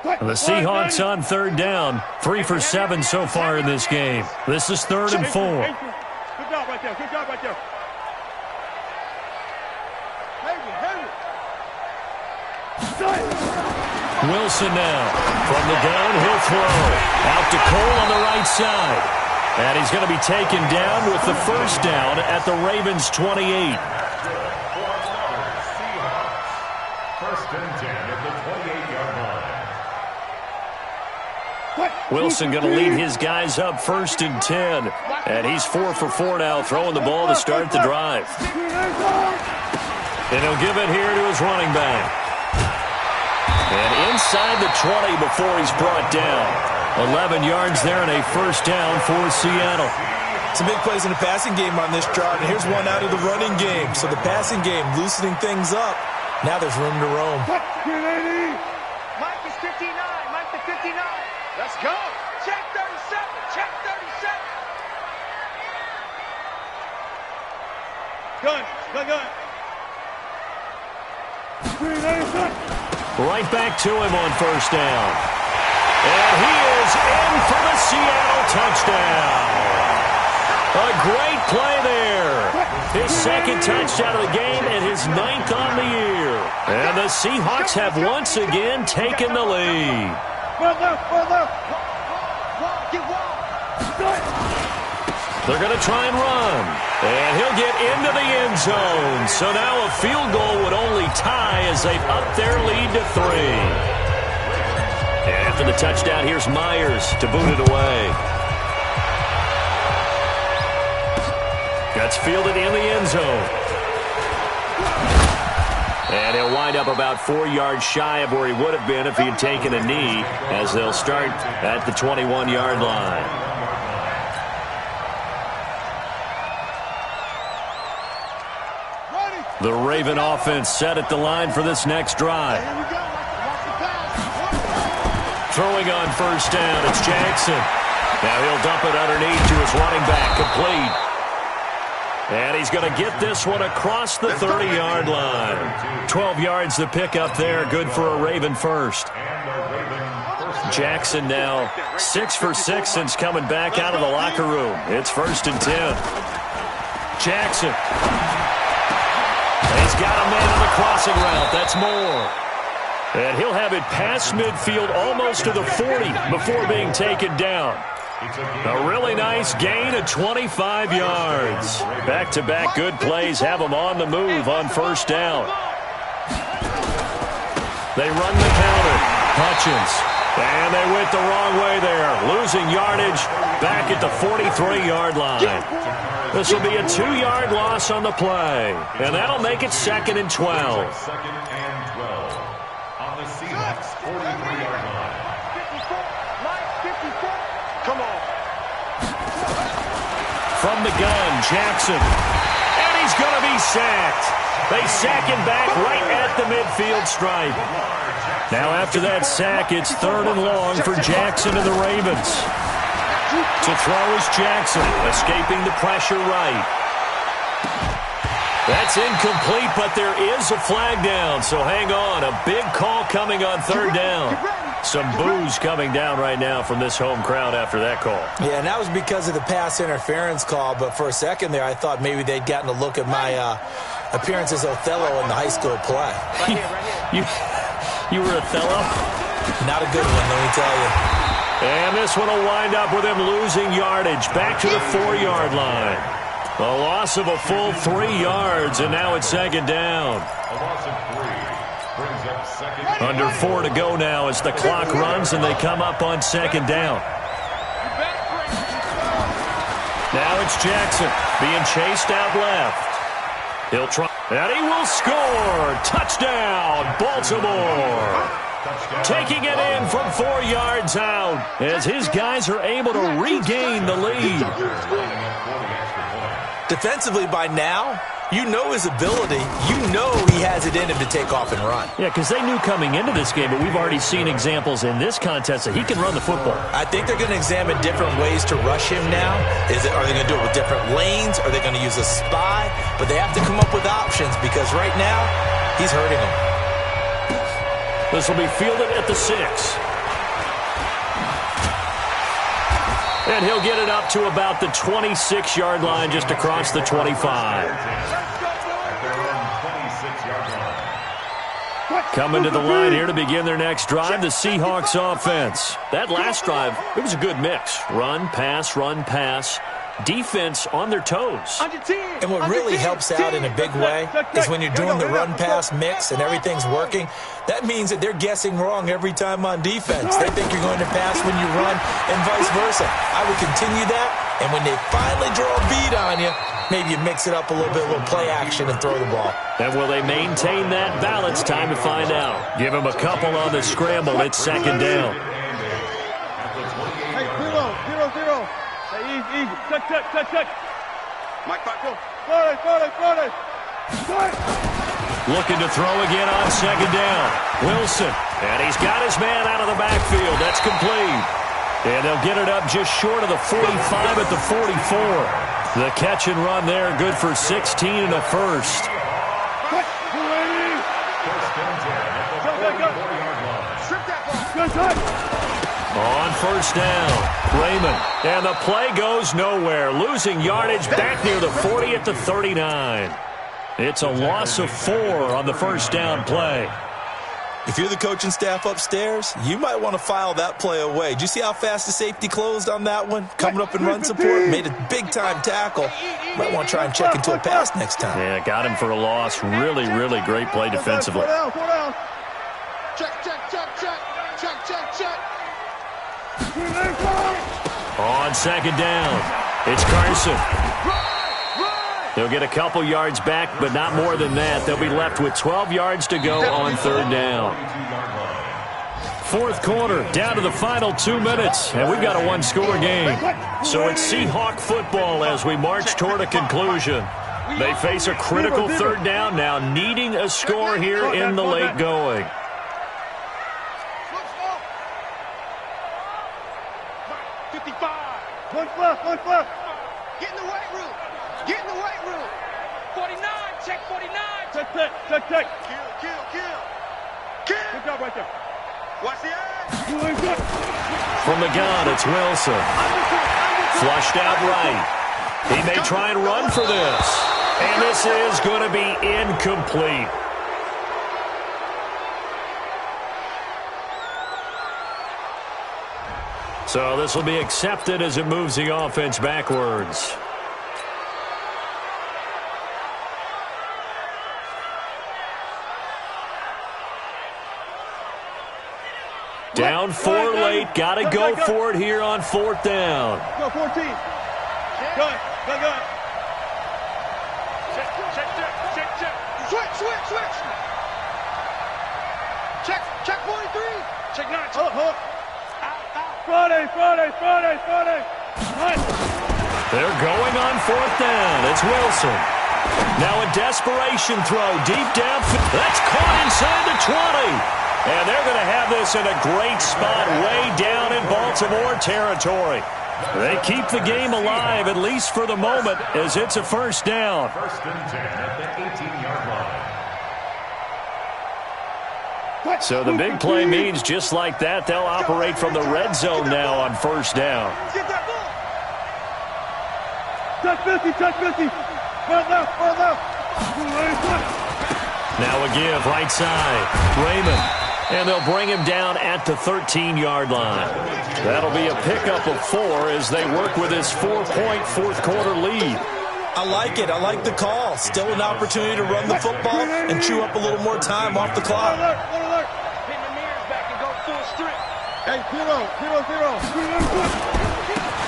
The Seahawks on third down, 3 for 7 so far in this game. This is 3rd and 4. Good job right there. Wilson now. From the gun, he'll throw. Out to Cole on the right side. And he's going to be taken down with the first down at the Ravens' 28. First and 10 at the 28-yard line. Wilson going to lead his guys up 1st and 10. And he's 4 for 4 now, throwing the ball to start the drive. And he'll give it here to his running back. And inside the 20 before he's brought down. 11 yards there and a first down for Seattle. Some big plays in the passing game on this drive, and here's one out of the running game. So the passing game loosening things up. Now there's room to roam. Mike is 59. Mike to 59. Let's go. Check 37. Check 37. Gun. Right back to him on first down. And he is in for the Seattle touchdown. A great play there. His second touchdown of the game and his 9th on the year. And the Seahawks have once again taken the lead. They're going to try and run. And he'll get into the end zone. So now a field goal would only tie as they've upped their lead to 3. And after the touchdown, here's Myers to boot it away. That's fielded in the end zone. And he'll wind up about 4 yards shy of where he would have been if he had taken a knee, as they'll start at the 21-yard line. The Raven offense set at the line for this next drive. Throwing on first down, it's Jackson. Now he'll dump it underneath to his running back, complete. And he's going to get this one across the 30-yard line. 12 yards to pick up there. Good for a Raven first. Jackson now 6 for 6 since coming back out of the locker room. It's 1st and 10. Jackson. He's got a man on the crossing route. That's Moore. And he'll have it past midfield almost to the 40 before being taken down. A really nice gain of 25 yards. Back-to-back good plays have them on the move on 1st down. They run the counter. Hutchins. And they went the wrong way there. Losing yardage back at the 43-yard line. This will be a 2-yard loss on the play. And that'll make it 2nd and 12. 2nd and 12 on the Seahawks 43-yard line. 54. Come on. From the gun, Jackson. And he's going to be sacked. They sack him back right at the midfield stripe. Now after that sack, it's 3rd and long for Jackson and the Ravens. To throw is Jackson, escaping the pressure right. That's incomplete, but there is a flag down, so hang on. A big call coming on 3rd down. Some boos coming down right now from this home crowd after that call. Yeah, and that was because of the pass interference call, but for a second there, I thought maybe they'd gotten a look at my appearance as Othello in the high school play. You were Othello? Not a good one, let me tell you. And this one will wind up with him losing yardage back to the 4-yard line. A loss of a full 3 yards, and now it's 2nd down. A loss of 3 brings up 2nd. Under 4 to go now as the clock runs and they come up on 2nd down. Now it's Jackson being chased out left. He'll try, and he will score. Touchdown, Baltimore. Taking it in from 4 yards out as his guys are able to regain the lead. Defensively by now, you know his ability. You know he has it in him to take off and run. Yeah, because they knew coming into this game, but we've already seen examples in this contest that he can run the football. I think they're going to examine different ways to rush him now. Are they going to do it with different lanes? Are they going to use a spy? But they have to come up with options because right now, he's hurting them. This will be fielded at the 6. And he'll get it up to about the 26-yard line just across the 25. Coming to the line here to begin their next drive, the Seahawks offense. That last drive, it was a good mix. Run, pass, defense on their toes. And what really helps out in a big way is when you're doing the run-pass mix and everything's working, that means that they're guessing wrong every time on defense. They think you're going to pass when you run and vice versa. I would continue that, and when they finally draw a bead on you, maybe you mix it up a little bit, a little play action and throw the ball. And will they maintain that balance? Time to find out. Give them a couple on the scramble. It's 2nd down. Hey, 0. Hey, easy. Touch. Mike, go. Got it. Looking to throw again on 2nd down. Wilson. And he's got his man out of the backfield. That's complete. And they'll get it up just short of the 45 at the 44. The catch and run there, good for 16 and a first. On 1st down, Raymond. And the play goes nowhere. Losing yardage back near the 40 at the 39. It's a loss of 4 on the 1st down play. If you're the coaching staff upstairs, you might want to file that play away. Did you see how fast the safety closed on that one? Coming up in run support, made a big-time tackle. Might want to try and check into a pass next time. Yeah, got him for a loss. Really, really great play defensively. Slow down. Check. On 2nd down, it's Carson. They'll get a couple yards back, but not more than that. They'll be left with 12 yards to go on 3rd down. 4th quarter, down to the final 2 minutes, and we've got a one-score game. So it's Seahawk football as we march toward a conclusion. They face a critical 3rd down now, needing a score here in the late going. One left. Get in the weight room. Check 49. Check. Kill. Good job right there. Watch the edge. From the gun, it's Wilson. Flushed out right. He may try and run for this. And this is going to be incomplete. So this will be accepted as it moves the offense backwards. Down 4 late. Got to go for it here on 4th down. Go 14. Go. Check. Switch. Check 43. Check 9. Hook. Friday. They're going on 4th down. It's Wilson. Now a desperation throw deep down. That's caught inside the 20. And they're going to have this in a great spot way down in Baltimore territory. They keep the game alive, at least for the moment, as it's a 1st down. 1st and 10 at the 18-yard line. So the big play means just like that, they'll operate from the red zone now on 1st down. Get that ball. Touch 50. Further. Now a give, right side. Raymond. And they'll bring him down at the 13-yard line. That'll be a pickup of 4 as they work with his 4-point 4th-quarter lead. I like it. I like the call. Still an opportunity to run the football and chew up a little more time off the clock. Pin the mirrors back and go full strip. Hey, 0.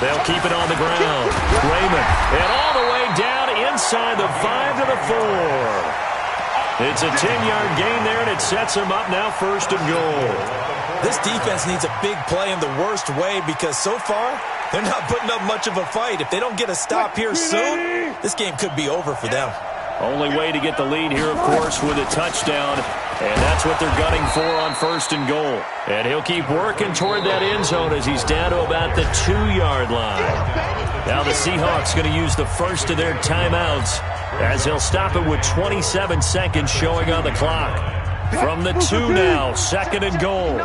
They'll keep it on the ground. Raymond. And all the way down inside the 5 to the 4. It's a 10-yard gain there, and it sets them up now 1st and goal. This defense needs a big play in the worst way because so far, they're not putting up much of a fight. If they don't get a stop here soon, this game could be over for them. Only way to get the lead here, of course, with a touchdown, and that's what they're gunning for on 1st and goal. And he'll keep working toward that end zone as he's down to about the 2-yard line. Now the Seahawks going to use the first of their timeouts as he'll stop it with 27 seconds showing on the clock. From the 2 now, 2nd and goal.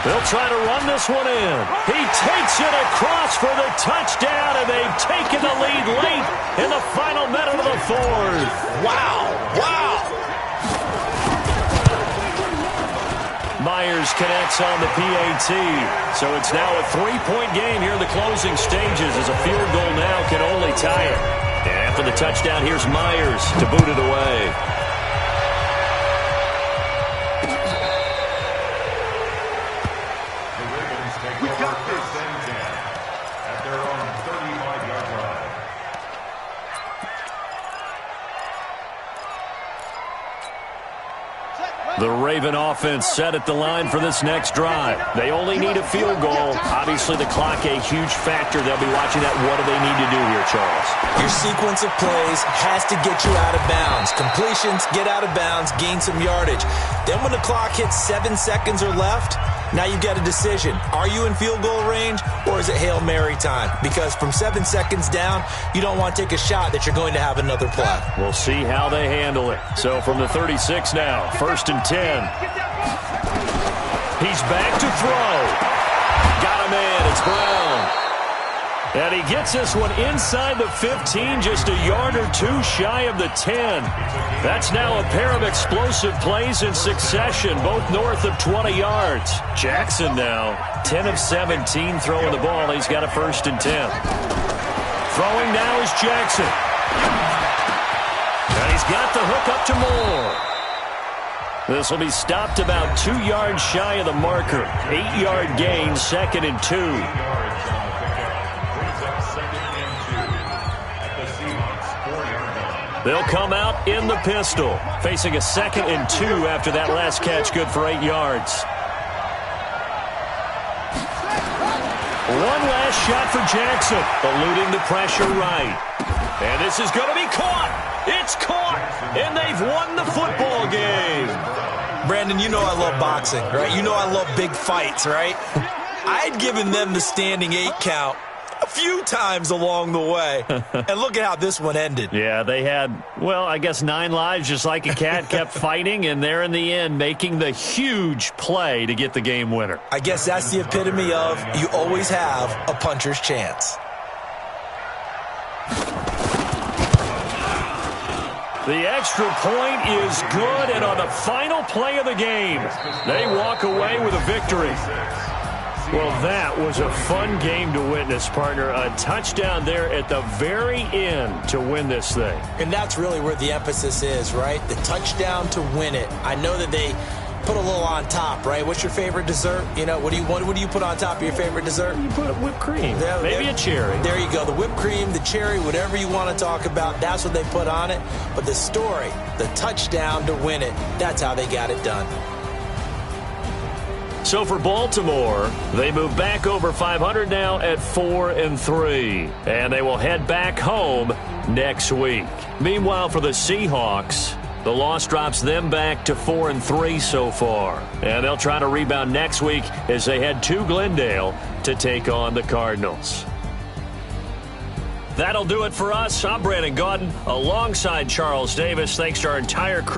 They'll try to run this one in. He takes it across for the touchdown, and they've taken the lead late in the final minute of the 4th. Wow. Myers connects on the PAT. So it's now a 3-point game here in the closing stages as a field goal now can only tie it. And after the touchdown, here's Myers to boot it away. The Ravens take over 1st and 10 at their own 35-yard line. The Raven offense set at the line for this next drive. They only need a field goal. Obviously, the clock a huge factor. They'll be watching that. What do they need to do here, Charles? Your sequence of plays has to get you out of bounds. Completions, get out of bounds, gain some yardage. Then when the clock hits 7 seconds or left, now you've got a decision. Are you in field goal range or is it Hail Mary time? Because from 7 seconds down, you don't want to take a shot that you're going to have another play. We'll see how they handle it. So from the 36 now, 1st and 10. He's back to throw. Got him in. It's Brown. And he gets this one inside the 15, just a yard or 2 shy of the 10. That's now a pair of explosive plays in succession, both north of 20 yards. Jackson now, 10 of 17 throwing the ball. He's got a 1st and 10. Throwing now is Jackson. And he's got the hook up to Moore. This will be stopped about 2 yards shy of the marker. 8-yard gain, 2nd and 2. They'll come out in the pistol, facing a 2nd and 2 after that last catch, good for 8 yards. One last shot for Jackson, eluding the pressure right. And this is going to be caught. It's caught, and they've won the football game. Brandon, you know I love boxing, right? You know I love big fights, right? I'd given them the standing 8 count a few times along the way. And look at how this one ended. Yeah, they had, well, I guess 9 lives just like a cat, kept fighting, and they're in the end making the huge play to get the game winner. I guess that's the epitome of you always have a puncher's chance. The extra point is good, and on the final play of the game, they walk away with a victory. Well, that was a fun game to witness, partner. A touchdown there at the very end to win this thing. And that's really where the emphasis is, right? The touchdown to win it. I know that they put a little on top, right? What's your favorite dessert? You know, what do you put on top of your favorite dessert? You put whipped cream, maybe a cherry. There you go. The whipped cream, the cherry, whatever you want to talk about, that's what they put on it. But the story, the touchdown to win it, that's how they got it done. So for Baltimore, they move back over 500 now at 4-3, and they will head back home next week. Meanwhile, for the Seahawks, the loss drops them back to 4-3 so far, and they'll try to rebound next week as they head to Glendale to take on the Cardinals. That'll do it for us. I'm Brandon Gaudin alongside Charles Davis. Thanks to our entire crew.